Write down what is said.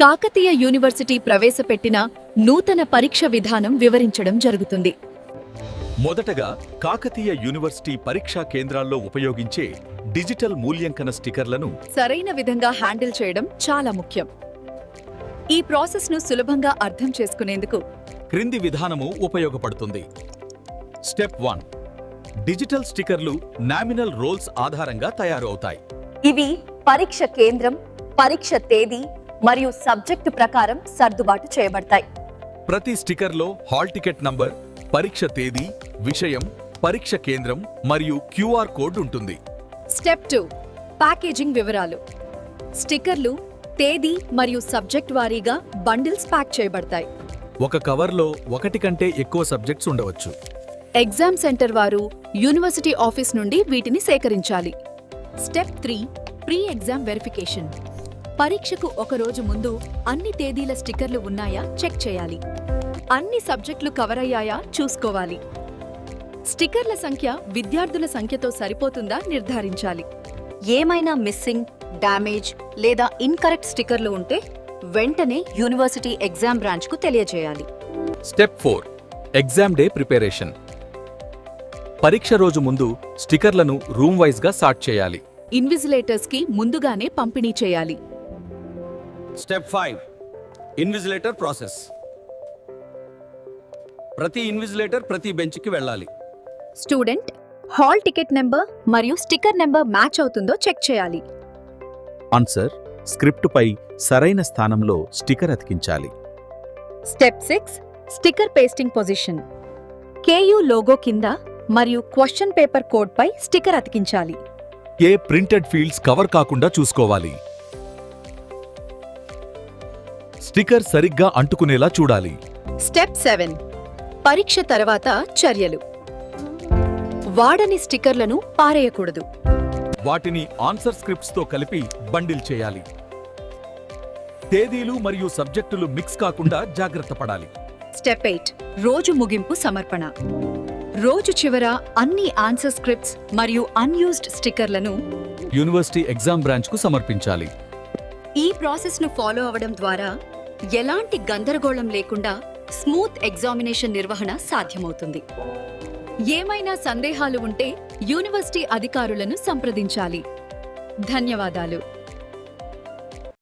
Kakatiya university ప్రవేశపెట్టిన నూతన పరీక్ష విధానం వివరించడం జరుగుతుంది. మొదటగా కాకతీయ యూనివర్సిటీ పరీక్షా కేంద్రాల్లో ఉపయోగించే డిజిటల్ మూల్యాంకన స్టిక్కర్లను సరైన విధంగా హ్యాండిల్ చేయడం చాలా ముఖ్యం. ఈ ప్రాసెస్ను సులభంగా అర్థం చేసుకునేందుకు క్రింది విధానము ఉపయోగపడుతుంది. స్టెప్ 1. డిజిటల్ స్టిక్కర్లు నామినల్ రోల్స్ ఆధారంగా తయారు అవుతాయి. ఇవి పరీక్ష కేంద్రం, పరీక్ష తేదీ మరియు సబ్జెక్టు ప్రకారం సర్దుబాటు చేయబడతాయి. ప్రతి స్టిక్కర్లో హాల్ టికెట్ నంబర్, పరీక్ష తేదీ, విషయం, పరీక్ష కేంద్రం మరియు QR కోడ్ ఉంటుంది. స్టెప్ 2. ప్యాకేజింగ్ వివరాలు. స్టిక్కర్లు తేదీ మరియు సబ్జెక్ట్ వారీగా బండిల్స్ ప్యాక్ చేయబడతాయి. ఒక కవర్లో ఒకటి కంటే ఎక్కువ సబ్జెక్ట్స్ ఉండవచ్చు. ఎగ్జామ్ సెంటర్ వారు యూనివర్సిటీ ఆఫీస్ నుండి వీటిని సేకరించాలి. స్టెప్ 3. Pre exam verification. పరీక్షకు ఒక రోజు ముందు అన్ని తేదీల స్టిక్కర్లు ఉన్నాయా చెక్ చేయాలి. అన్ని సబ్జెక్టులు కవర్ అయ్యాయా చూసుకోవాలి. స్టిక్కర్ల సంఖ్య విద్యార్థుల సంఖ్యతో సరిపోతుందా నిర్ధారించాలి. ఏమైనా మిస్సింగ్, డ్యామేజ్ లేదా ఇన్కరెక్ట్ స్టిక్కర్లు ఉంటే వెంటనే యూనివర్సిటీ ఎగ్జామ్ బ్రాంచ్కు తెలియజేయాలి. స్టెప్ 4. Exam day preparation. పరీక్ష రోజు ముందు స్టిక్కర్లను రూమ్ వైజ్గా సార్ట్ చేయాలి. ఇన్విజిలేటర్స్కి ముందుగానే పంపిణీ చేయాలి. స్టెప్ 5. Invigilator process. ప్రతి ఇన్విజిలేటర్ ప్రతి బెంచ్కి వెళ్ళాలి. స్టూడెంట్ హాల్ టికెట్ నెంబర్ మరియు స్టిక్కర్ నెంబర్ మ్యాచ్ అవుతుందో చెక్ చేయాలి. ఆన్సర్ స్క్రిప్టుపై సరైన స్థానంలో స్టిక్కర్ అతికించాలి. Step 6. Sticker pasting position. KU logo కింద మరియు క్వశ్చన్ పేపర్ కోడ్పై స్టిక్కర్ అతికించాలి. ఏ ప్రింటెడ్ ఫీల్డ్స్ కవర్ కాకుండా చూసుకోవాలి. స్టిక్కర్ సరిగ్గా అంటుకునేలా చూడాలి. స్టెప్ 7. పరీక్ష తర్వాత చర్యలు. వాడని స్టిక్కర్లను పారేయకూడదు. వాటిని ఆన్సర్ స్క్రిప్ట్స్తో కలిపి బండిల్ చేయాలి. తేదీలు మరియు సబ్జెక్టులు మిక్స్ కాకుండా జాగ్రత్త పడాలి. స్టెప్ 8. రోజు ముగింపు సమర్పణ. రోజు చివర అన్ని ఆన్సర్ స్క్రిప్ట్స్ మరియు అన్యూజ్డ్ స్టిక్కర్లను యూనివర్సిటీ ఎగ్జామ్ బ్రాంచ్కు సమర్పించాలి. ఈ ప్రాసెస్ను ఫాలో అవడం ద్వారా ఎలాంటి గందరగోళం లేకుండా స్మూత్ ఎగ్జామినేషన్ నిర్వహణ సాధ్యమవుతుంది. ఏమైనా సందేహాలు ఉంటే యూనివర్సిటీ అధికారులను సంప్రదించాలి. ధన్యవాదాలు.